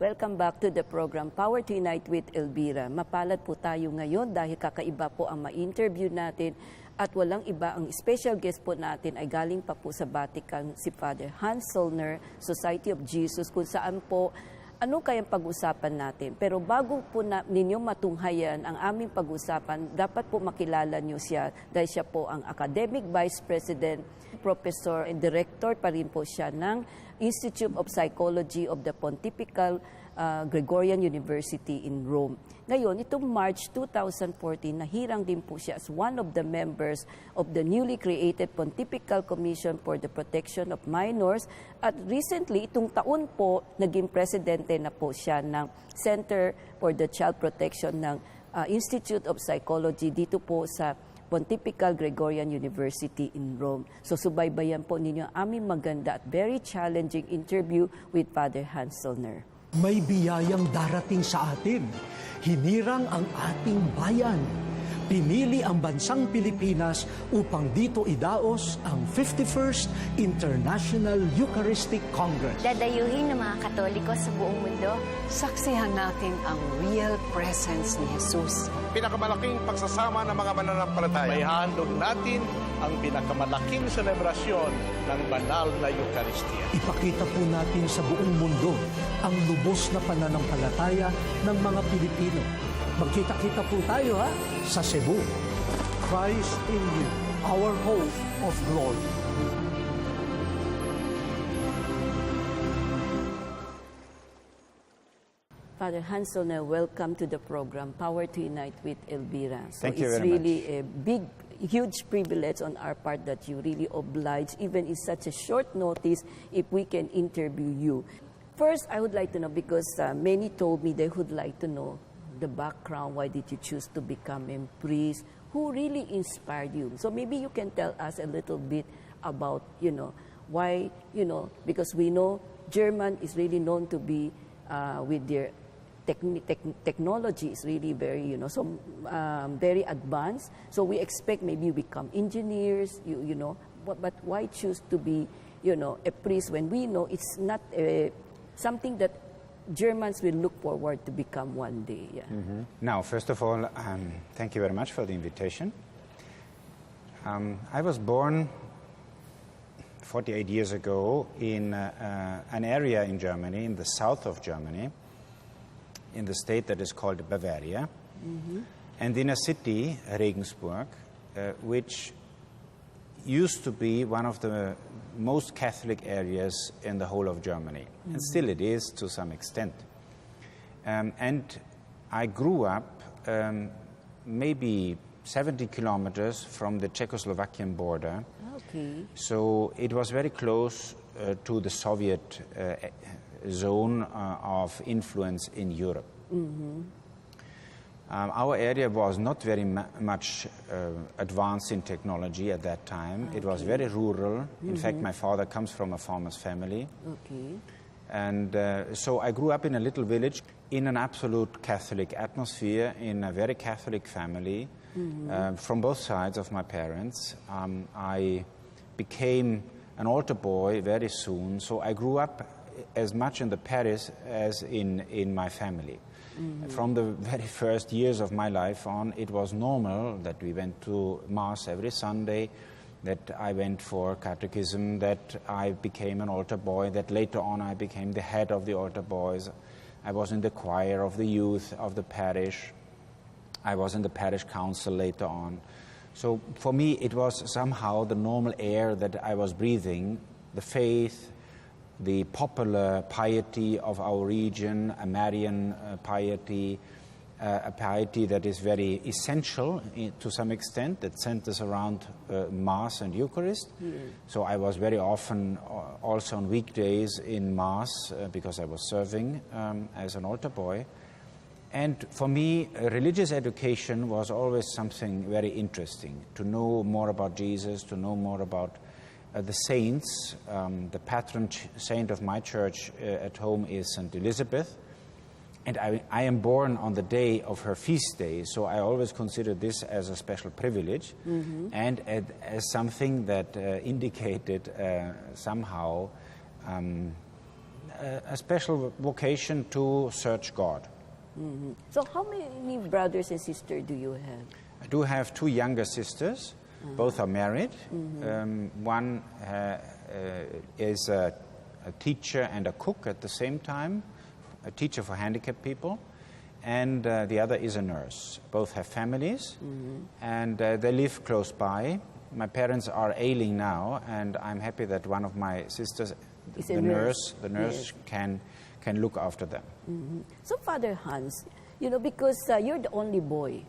Welcome back to the program Power to Unite with Elvira. Mapalad po tayo ngayon dahil kakaiba po ang ma-interview natin at walang iba, ang special guest po natin ay galing pa po sa Vatican, si Father Zollner, Society of Jesus, kung saan po ano kayang pag-usapan natin. Pero bago po ninyong matunghayan ang aming pag-usapan, dapat po makilala niyo siya dahil siya po ang Academic Vice President, Professor and Director pa rin po siya ng Institute of Psychology of the Pontifical Gregorian University in Rome. Ngayon, itong March 2014, nahirang din po siya as one of the members of the newly created Pontifical Commission for the Protection of Minors. At recently, itong taon po, naging presidente na po siya ng Center for the Child Protection ng Institute of Psychology dito po sa Pontifical Gregorian University in Rome. So subaybayan po ninyo ang aming maganda at very challenging interview with Father Zollner. May biyayang darating sa atin. Hinirang ang ating bayan. Pinili ang bansang Pilipinas upang dito idaos ang 51st International Eucharistic Congress. Dadayuhin ng mga Katoliko sa buong mundo. Saksihan natin ang real presence ni Jesus. Pinakamalaking pagsasama ng mga mananampalataya. May handog natin ang pinakamalaking selebrasyon ng banal na Eucharistia. Ipakita po natin sa buong mundo ang lubos na pananampalataya ng mga Pilipino. Magkita-kita po tayo sa Cebu. Christ in you, our hope of glory. Father Zollner, welcome to the program Power to Unite with Elvira. So Thank you it's very really much. a huge privilege on our part that you really oblige, even in such a short notice, if we can interview you. First, I would like to know, because many told me they would like to know the background, why did you choose to become a priest, who really inspired you? So maybe you can tell us a little bit about, why, because we know German is really known to be with their technology is really very, very advanced. So we expect maybe you become engineers, but why choose to be, a priest when we know it's not something that Germans will look forward to become one day. Yeah. Mm-hmm. Now, first of all, thank you very much for the invitation. I was born 48 years ago in an area in Germany, in the south of Germany, in the state that is called Bavaria, and in a city, Regensburg, which used to be one of the most Catholic areas in the whole of Germany, and still it is to some extent. And I grew up maybe 70 kilometers from the Czechoslovakian border. Okay. So it was very close to the Soviet zone of influence in Europe. Our area was not very much advanced in technology at that time. Okay. It was very rural. In fact, my father comes from a farmer's family. Okay. And so I grew up in a little village in an absolute Catholic atmosphere, in a very Catholic family, from both sides of my parents. I became an altar boy very soon, so I grew up as much in the parish as in my family. From the very first years of my life on, it was normal that we went to Mass every Sunday, that I went for catechism, that I became an altar boy, that later on I became the head of the altar boys. I was in the choir of the youth of the parish. I was in the parish council later on. So for me, it was somehow the normal air that I was breathing, the faith, the popular piety of our region, a Marian piety, a piety that is very essential to some extent, that centers around Mass and Eucharist. So I was very often also on weekdays in Mass because I was serving as an altar boy. And for me, religious education was always something very interesting, to know more about Jesus, to know more about the saints. The patron saint of my church at home is St. Elizabeth, and I am born on the day of her feast day, so I always consider this as a special privilege and as something that indicated somehow a special vocation to search God. So how many brothers and sisters do you have? I do have two younger sisters. Both are married. One is a teacher and a cook at the same time, a teacher for handicapped people, and the other is a nurse. Both have families, and they live close by. My parents are ailing now, and I'm happy that one of my sisters, the nurse, Yes. can look after them. So Father Hans, because you're the only boy,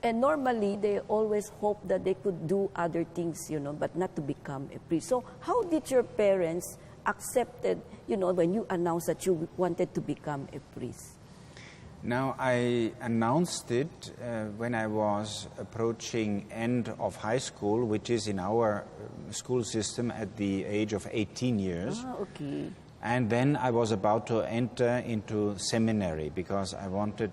and normally they always hope that they could do other things, but not to become a priest. So how did your parents accept it, when you announced that you wanted to become a priest? Now, I announced it when I was approaching end of high school, which is in our school system at the age of 18 years. Ah, okay. And then I was about to enter into seminary because I wanted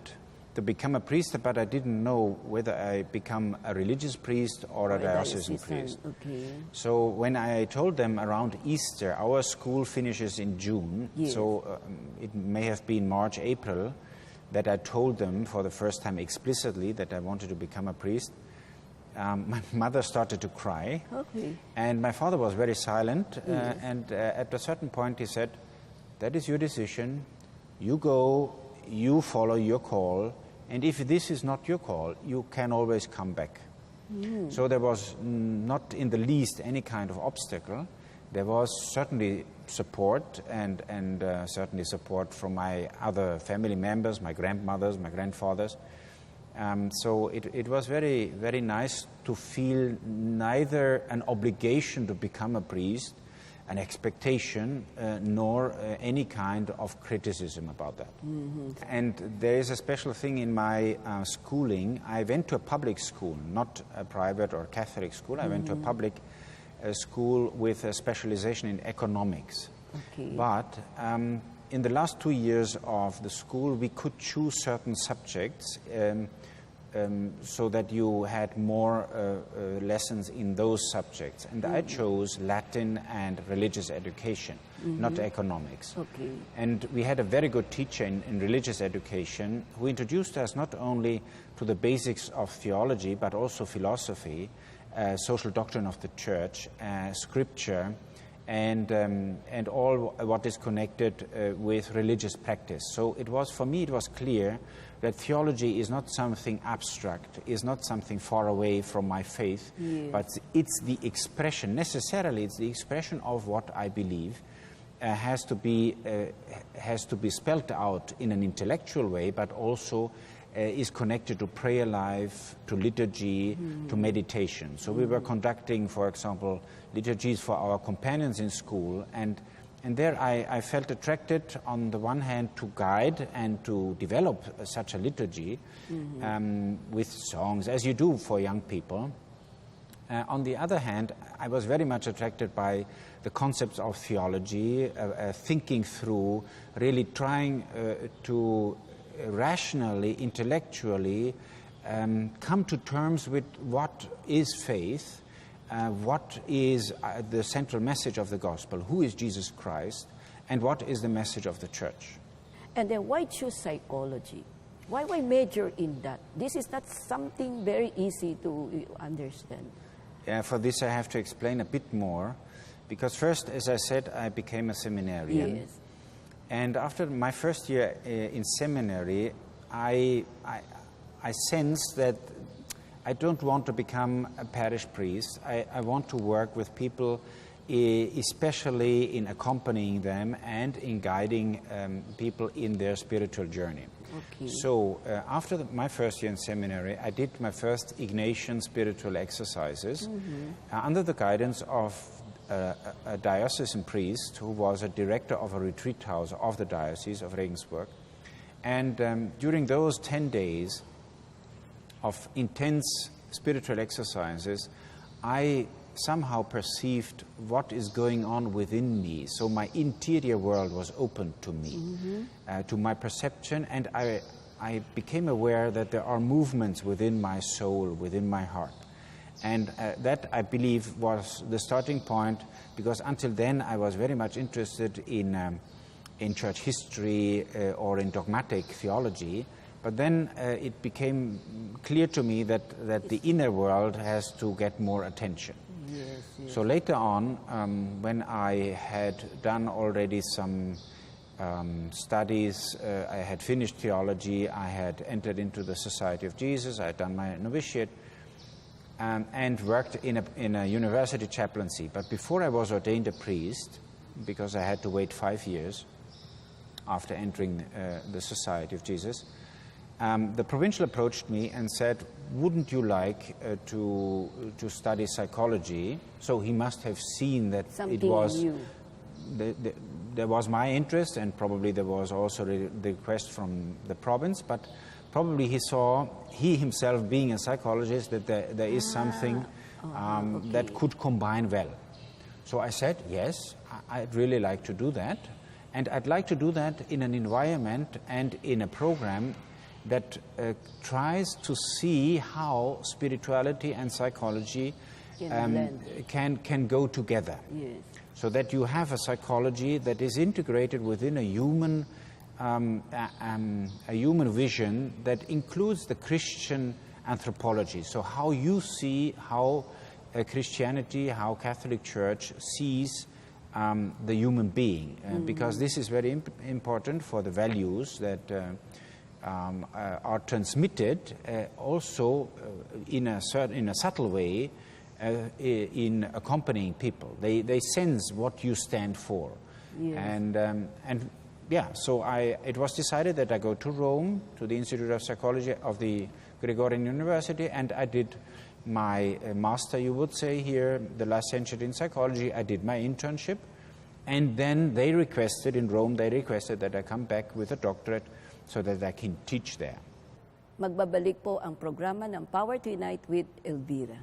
to become a priest, but I didn't know whether I become a religious priest or a diocesan priest. Okay. So when I told them around Easter, our school finishes in June, Yes. so it may have been March, April, that I told them for the first time explicitly that I wanted to become a priest. My mother started to cry, Okay. and my father was very silent, and at a certain point he said, "That is your decision, you go, you follow your call, and if this is not your call, you can always come back." So there was not in the least any kind of obstacle. There was certainly support and certainly support from my other family members, my grandmothers, my grandfathers. So it was very, very nice to feel neither an obligation to become a priest, an expectation, nor any kind of criticism about that. And there is a special thing in my schooling. I went to a public school, not a private or Catholic school. I went to a public school with a specialization in economics. Okay. But in the last 2 years of the school, we could choose certain subjects so that you had more lessons in those subjects. And I chose Latin and religious education, not economics. Okay. And we had a very good teacher in religious education who introduced us not only to the basics of theology, but also philosophy, social doctrine of the church, scripture, and all what is connected with religious practice. So it was, for me, it was clear that theology is not something abstract, is not something far away from my faith, but it's the expression, necessarily it's the expression of what I believe, has to be spelled out in an intellectual way, but also is connected to prayer life, to liturgy, to meditation. So we were conducting, for example, liturgies for our companions in school, and there I felt attracted, on the one hand, to guide and to develop such a liturgy with songs, as you do for young people. On the other hand, I was very much attracted by the concepts of theology, thinking through, really trying to rationally, intellectually come to terms with what is faith, what is the central message of the gospel, who is Jesus Christ, and what is the message of the church. And then why choose psychology? Why major in that? This is not something very easy to understand. For this I have to explain a bit more, because first, as I said, I became a seminarian. Yes. And after my first year in seminary, I sensed that I don't want to become a parish priest. I want to work with people, especially in accompanying them and in guiding people in their spiritual journey. Okay. So after my first year in seminary, I did my first Ignatian spiritual exercises under the guidance of a diocesan priest who was a director of a retreat house of the Diocese of Regensburg. And during those 10 days of intense spiritual exercises, I somehow perceived what is going on within me. So my interior world was open to me, to my perception, and I became aware that there are movements within my soul, within my heart. And that, I believe, was the starting point, because until then I was very much interested in in church history or in dogmatic theology. But then it became clear to me that the inner world has to get more attention. Yes. So later on, when I had done already some studies, I had finished theology, I had entered into the Society of Jesus, I had done my novitiate, and worked in a university chaplaincy. But before I was ordained a priest, because I had to wait 5 years after entering the Society of Jesus, the provincial approached me and said, wouldn't you like to study psychology? So he must have seen that Something it was new. There was my interest, and probably there was also the request from the province, but probably he saw, he himself being a psychologist, that there is something that could combine well. So I said, yes, I'd really like to do that, and I'd like to do that in an environment and in a program that tries to see how spirituality and psychology can go together. Yes. So that you have a psychology that is integrated within a human vision that includes the Christian anthropology. So how you see how Christianity, how Catholic Church sees the human being, because this is very important for the values that are transmitted also in a subtle way in accompanying people. They sense what you stand for. Yes. And yeah, so it was decided that I go to Rome, to the Institute of Psychology of the Gregorian University, and I did my master, you would say here, the last century in psychology. I did my internship, and then they requested, in Rome, that I come back with a doctorate so that I can teach there. Magbabalik po ang programa ng Power to Unite with Elvira.